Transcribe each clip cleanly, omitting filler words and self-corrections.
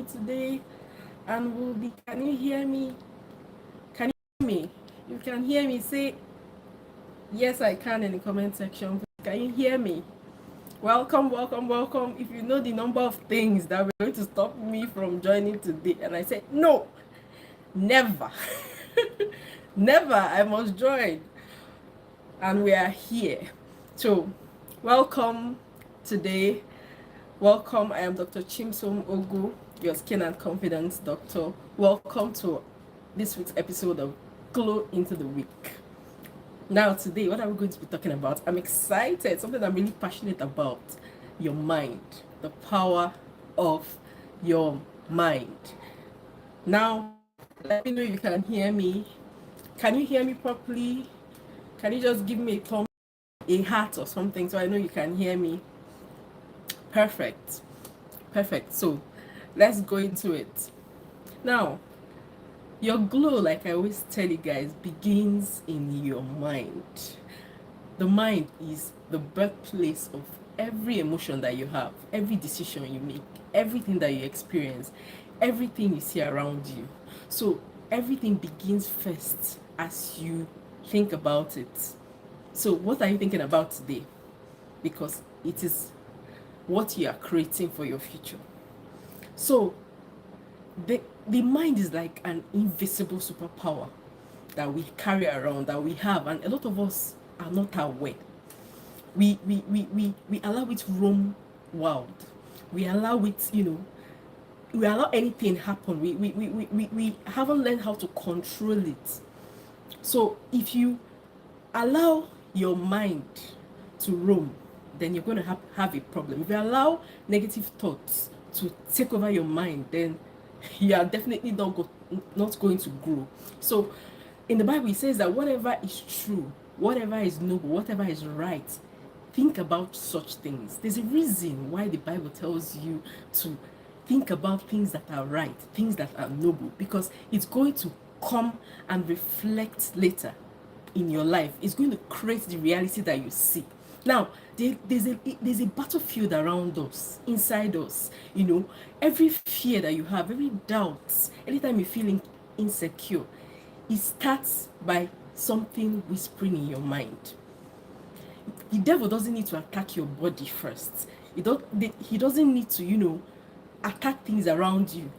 today, and we'll be. Can you hear me? Can you hear me? You can hear me. Say yes, I can in the comment section. Can you hear me? Welcome, welcome, welcome. If you know the number of things that were going to stop me from joining today, and I said no, never, never. I must join, and we are here. So, welcome today. Welcome, I am Dr. Chimsom Ogu, your skin and confidence doctor. Welcome to this week's episode of Glow into the Week. Now, today, what are we going to be talking about? I'm excited, something I'm really passionate about, your mind, the power of your mind. Now, let me know if you can hear me. Can you hear me properly? Can you just give me a thumb, a heart or something so I know you can hear me? Perfect. So let's go into it. Now, your glow, like I always tell you guys, begins in your mind. The mind is the birthplace of every emotion that you have, every decision you make, everything that you experience, everything you see around you. So everything begins first as you think about it. So what are you thinking about today? Because it is what you are creating for your future. So the mind is like an invisible superpower that we carry around, that we have, and a lot of us are not aware. We allow it to roam wild. We allow it, we allow anything happen. We haven't learned how to control it. So if you allow your mind to roam, then you're going to have a problem. If you allow negative thoughts to take over your mind, then you are definitely not going to grow. So in the Bible, it says that whatever is true, whatever is noble, whatever is right, think about such things. There's a reason why the Bible tells you to think about things that are right, things that are noble, because it's going to come and reflect later in your life. It's going to create the reality that you see. Now, there's a battlefield around us, inside us. Every fear that you have, every doubt, anytime you're feeling insecure, it starts by something whispering in your mind. The devil doesn't need to attack your body first. He doesn't need to, attack things around you.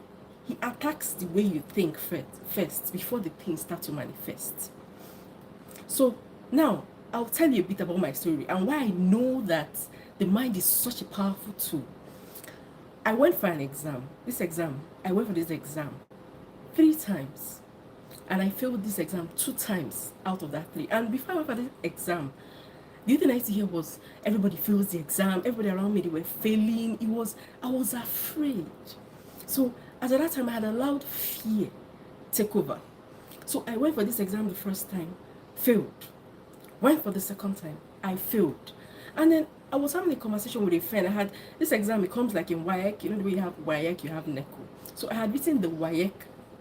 He attacks the way you think first before the things start to manifest. So now, I'll tell you a bit about my story and why I know that the mind is such a powerful tool. I went for an exam. I went for this exam 3 times. And I failed this exam 2 times out of that 3. And before I went for this exam, the other thing I used to hear was everybody fails the exam. Everybody around me, they were failing. I was afraid. So at that time, I had allowed fear take over. So I went for this exam the first time, failed. Went for the second time, I failed. And then I was having a conversation with a friend. I had this exam, it comes like in WAEC. The way you have WAEC, you have NECO. So I had written the WAEC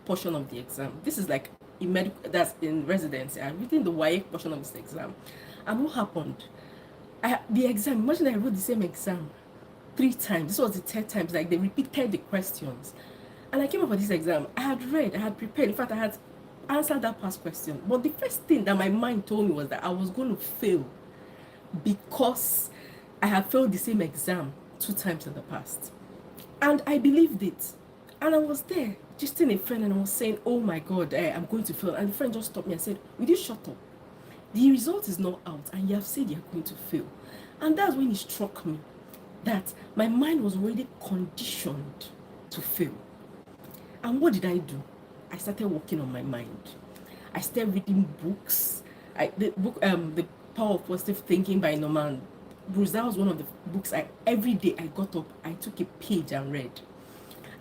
portion of the exam. This is like in medical, that's in residency. I had written the WAEC portion of this exam. And what happened? The exam, imagine I wrote the same exam 3 times. This was the 3rd time. It's like they repeated the questions. And I came up for this exam. I had read, I had prepared. In fact, I had answered that past question. But the first thing that my mind told me was that I was going to fail because I had failed the same exam 2 times in the past. And I believed it. And I was there, just in a friend, and I was saying, oh my God, I'm going to fail. And the friend just stopped me and said, will you shut up? The result is not out, and you have said you're going to fail. And that's when it struck me that my mind was already conditioned to fail. And what did I do? I started working on my mind. I started reading books. The book, The Power of Positive Thinking by Norman Bruce. That was one of the books every day I got up, I took a page and read.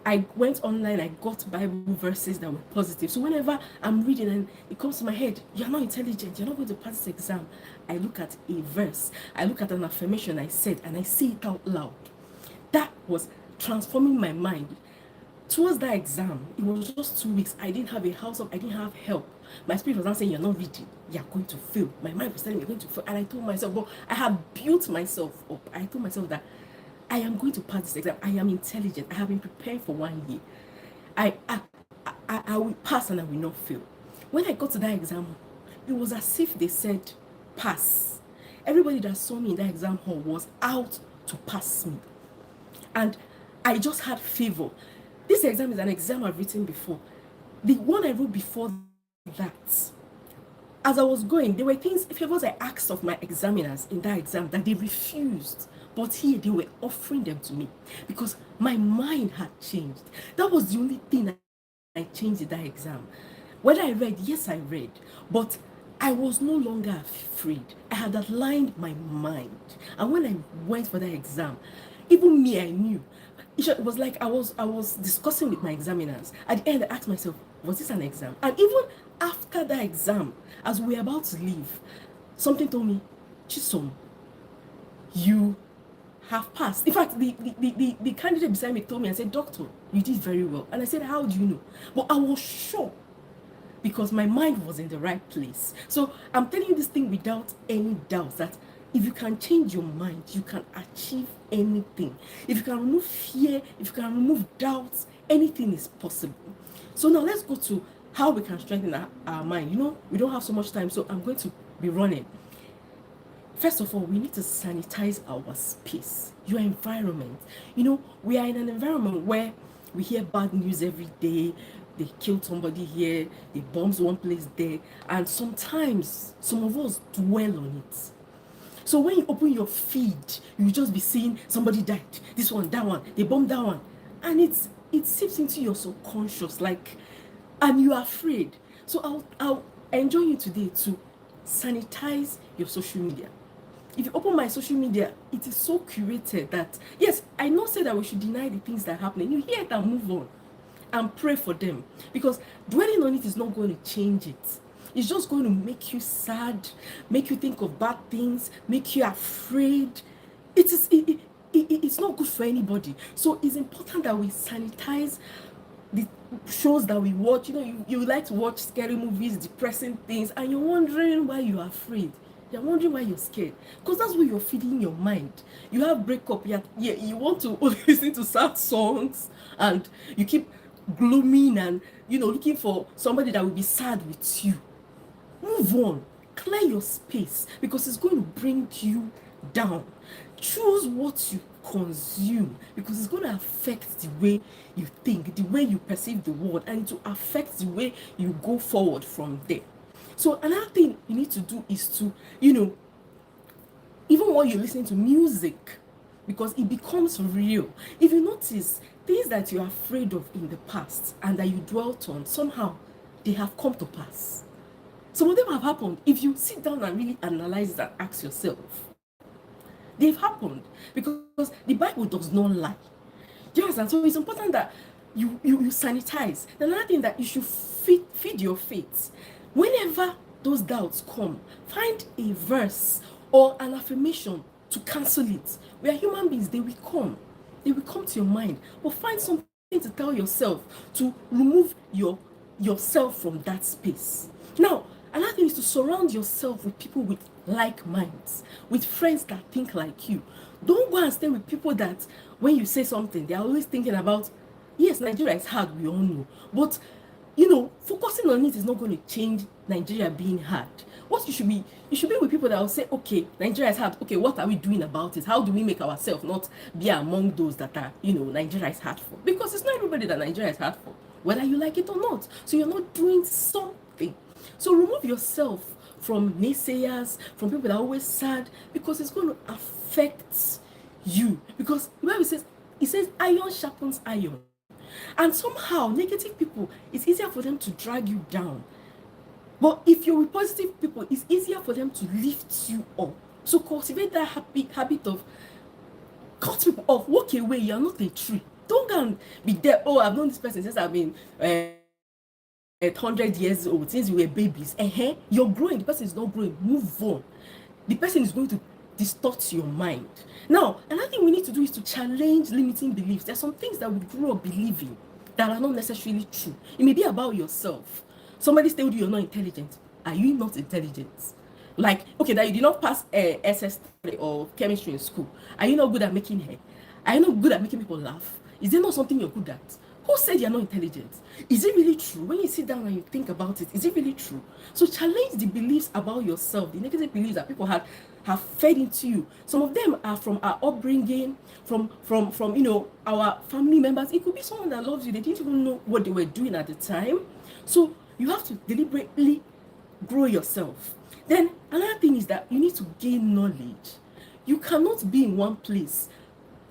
I went online, I got Bible verses that were positive. So whenever I'm reading and it comes to my head, you're not intelligent, you're not going to pass this exam, I look at a verse, I look at an affirmation I said, and I say it out loud. That was transforming my mind. Towards that exam, it was just 2 weeks. I didn't have a house up, I didn't have help. My spirit was not saying, you're not reading, you're going to fail. My mind was telling me, you're going to fail. And I told myself, but I have built myself up. I told myself that I am going to pass this exam. I am intelligent. I have been preparing for 1 year. I will pass and I will not fail. When I got to that exam, it was as if they said, pass. Everybody that saw me in that exam hall was out to pass me. And I just had favor. This exam is an exam I've written before. The one I wrote before that, as I was going, there were favors I asked of my examiners in that exam that they refused. But here, they were offering them to me because my mind had changed. That was the only thing I changed in that exam. When I read, yes, I read, but I was no longer afraid. I had aligned my mind. And when I went for that exam, even me, I knew. It was like I was discussing with my examiners. At the end, I asked myself, was this an exam? And even after that exam, as we were about to leave, something told me, Chisom, you have passed. In fact, the candidate beside me told me, I said, doctor, you did very well. And I said, how do you know? But I was sure because my mind was in the right place. So I'm telling you this thing without any doubt that if you can change your mind, you can achieve anything. If you can remove fear, if you can remove doubts, anything is possible. So now let's go to how we can strengthen our mind. You know, we don't have so much time, so I'm going to be running. First of all, we need to sanitize our space, your environment. You know, we are in an environment where we hear bad news every day. They killed somebody here, they bombed one place there, and sometimes some of us dwell on it. So when you open your feed, you just be seeing somebody died, this one, that one, they bombed that one, and it seeps into your subconscious, and you are afraid. So I'll enjoin you today to sanitize your social media. If you open my social media, it is so curated that, yes, I not say that we should deny the things that are happening. You hear it and move on and pray for them, because dwelling on it is not going to change it. It's just going to make you sad, make you think of bad things, make you afraid. It's not good for anybody. So it's important that we sanitize the shows that we watch. You know, you like to watch scary movies, depressing things, and you're wondering why you're afraid. You're wondering why you're scared, because that's what you're feeding your mind. You have breakup, you want to listen to sad songs, and you keep glooming and, you know, looking for somebody that will be sad with you. Move on, clear your space, because it's going to bring you down. Choose what you consume, because it's going to affect the way you think, the way you perceive the world, and to affect the way you go forward from there. So another thing you need to do is to, you know, even when you're listening to music, because it becomes real. If you notice, things that you're afraid of in the past and that you dwelt on, somehow they have come to pass. Some of them have happened. If you sit down and really analyze that, ask yourself, they've happened, because the Bible does not lie. Do you understand? So it's important that you sanitize. Another thing, that you should feed your faith. Whenever those doubts come, find a verse or an affirmation to cancel it. We are human beings, they will come to your mind, but find something to tell yourself to remove yourself from that space. Now, another thing is to surround yourself with people with like minds, with friends that think like you. Don't go and stay with people that when you say something, they're always thinking about, yes, Nigeria is hard, we all know, but you know, focusing on it is not going to change Nigeria being hard. What you should be with people that will say, okay, Nigeria is hard. Okay, what are we doing about it? How do we make ourselves not be among those that are, you know, Nigeria is hard for? Because it's not everybody that Nigeria is hard for, whether you like it or not. So you're not doing something. So remove yourself from naysayers, from people that are always sad, because it's going to affect you. Because the Bible says, it says iron sharpens iron. And somehow, negative people, it's easier for them to drag you down. But if you're with positive people, it's easier for them to lift you up. So cultivate that habit of cut people off, walk away. You're not a tree. Don't go and be there. Oh, I've known this person since I've been 100 years old, since we were babies. You're growing. The person is not growing. Move on. The person is going to distort your mind. Now, another thing we need to do is to challenge limiting beliefs. There are some things that we grew up believing that are not necessarily true. It may be about yourself. Somebody told you you're not intelligent. Are you not intelligent? Like, okay, that you did not pass SS or chemistry in school. Are you not good at making hair? Are you not good at making people laugh? Is it not something you're good at? Who said you're not intelligent? Is it really true? When you sit down and you think about it, is it really true? So challenge the beliefs about yourself, the negative beliefs that people have fed into you. Some of them are from our upbringing, from our family members. It could be someone that loves you. They didn't even know what they were doing at the time. So you have to deliberately grow yourself. Then another thing is that you need to gain knowledge. You cannot be in one place.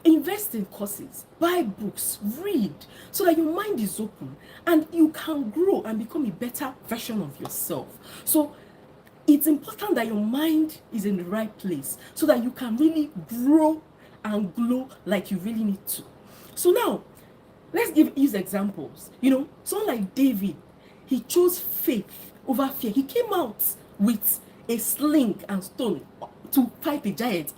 Invest in courses, buy books, read, so that your mind is open and you can grow and become a better version of yourself. So it's important that your mind is in the right place so that you can really grow and glow like you really need to. So now, let's use examples. Someone like David, he chose faith over fear. He came out with a sling and stone to fight the giant.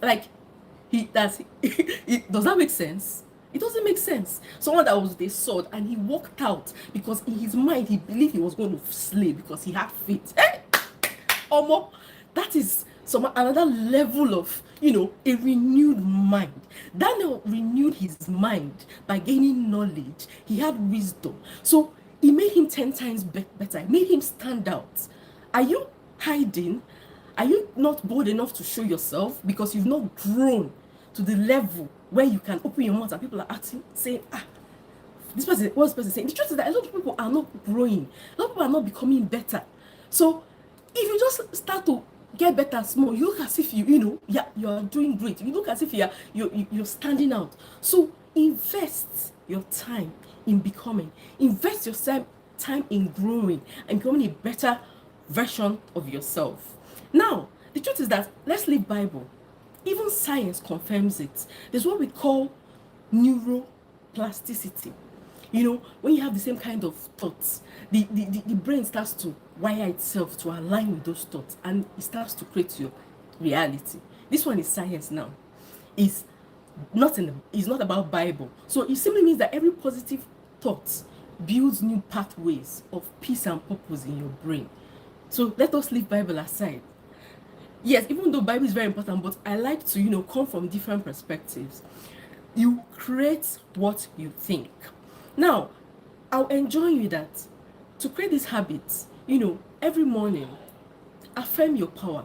Does that make sense? It doesn't make sense. Someone that was with a sword and he walked out because in his mind he believed he was going to slay because he had faith. Omo, that is another level of a renewed mind. Daniel renewed his mind by gaining knowledge. He had wisdom, so it made him 10 times better. It made him stand out. Are you hiding? Are you not bold enough to show yourself because you've not grown to the level where you can open your mouth and people are asking, saying, what's this person saying? The truth is that a lot of people are not growing. A lot of people are not becoming better. So if you just start to get better small, you look as if you are doing great. You look as if you're standing out. So invest your time in becoming. Invest your time in growing and becoming a better version of yourself. Now, the truth is that, let's leave Bible. Even science confirms it. There's what we call neuroplasticity. When you have the same kind of thoughts, the brain starts to wire itself to align with those thoughts and it starts to create your reality. This one is science now. It's not about Bible. So it simply means that every positive thought builds new pathways of peace and purpose in your brain. So let us leave Bible aside. Yes, even though Bible is very important, but I like to, come from different perspectives. You create what you think. Now, I'll enjoin you that to create these habits, every morning, affirm your power.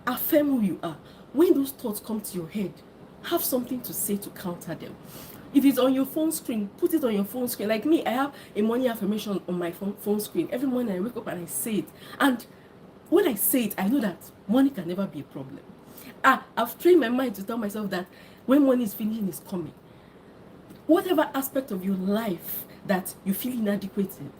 Affirm who you are. When those thoughts come to your head, have something to say to counter them. If it's on your phone screen, put it on your phone screen. Like me, I have a morning affirmation on my phone screen. Every morning I wake up and I say it. And when I say it, I know that money can never be a problem. I've trained my mind to tell myself that when money is finishing, it's coming. Whatever aspect of your life that you feel inadequate in,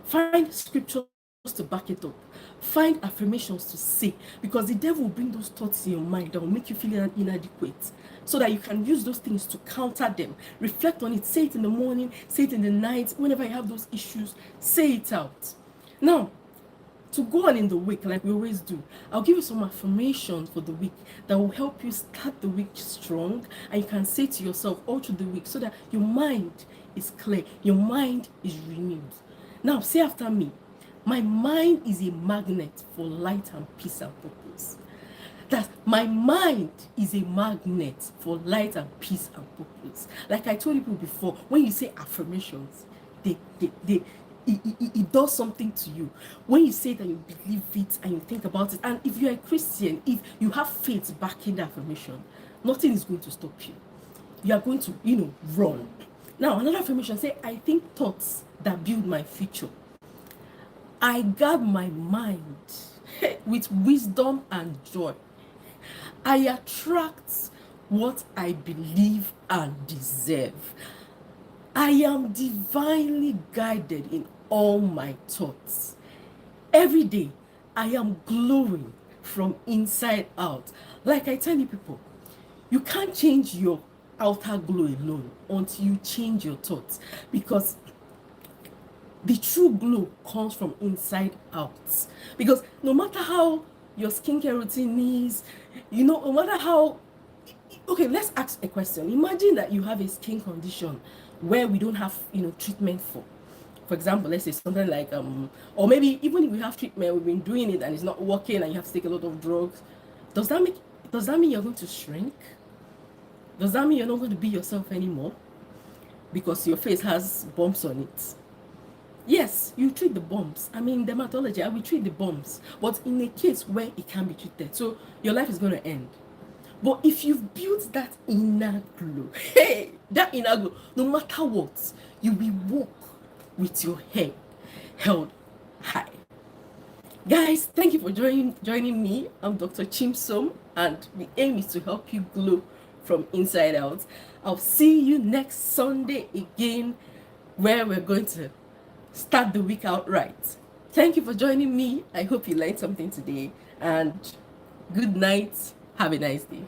find scriptures to back it up. Find affirmations to say, because the devil will bring those thoughts in your mind that will make you feel inadequate, so that you can use those things to counter them. Reflect on it. Say it in the morning, say it in the night. Whenever you have those issues, say it out. Now, to go on in the week, like we always do, I'll give you some affirmations for the week that will help you start the week strong, and you can say to yourself all through the week so that your mind is clear, your mind is renewed. Now, say after me. My mind is a magnet for light and peace and purpose. That my mind is a magnet for light and peace and purpose. Like I told you before, when you say affirmations, it does something to you. When you say that, you believe it and you think about it, and if you're a Christian, if you have faith backing the affirmation, nothing is going to stop you. You are going to, run. Now, another affirmation, say, I think thoughts that build my future. I guard my mind with wisdom and joy. I attract what I believe and deserve. I am divinely guided in all my thoughts. Every day, I am glowing from inside out. Like I tell you people, you can't change your outer glow alone until you change your thoughts, because the true glow comes from inside out. Because no matter how your skincare routine is, no matter how, okay, let's ask a question. Imagine that you have a skin condition where we don't have, treatment for. For example, let's say something like, or maybe even if we have treatment, we've been doing it and it's not working and you have to take a lot of drugs. Does that mean you're going to shrink? Does that mean you're not going to be yourself anymore because your face has bumps on it? Yes, you treat the bumps. I mean, dermatology, I will treat the bumps, but in a case where it can be treated, so your life is going to end. But if you've built that inner glow, hey, that inner glow, no matter what, you will walk with your head held high. Guys, thank you for joining me. I'm Dr. Chimsom, and the aim is to help you glow from inside out. I'll see you next Sunday again, where we're going to start the week out right. Thank you for joining me. I hope you learned something today, and good night. Have a nice day.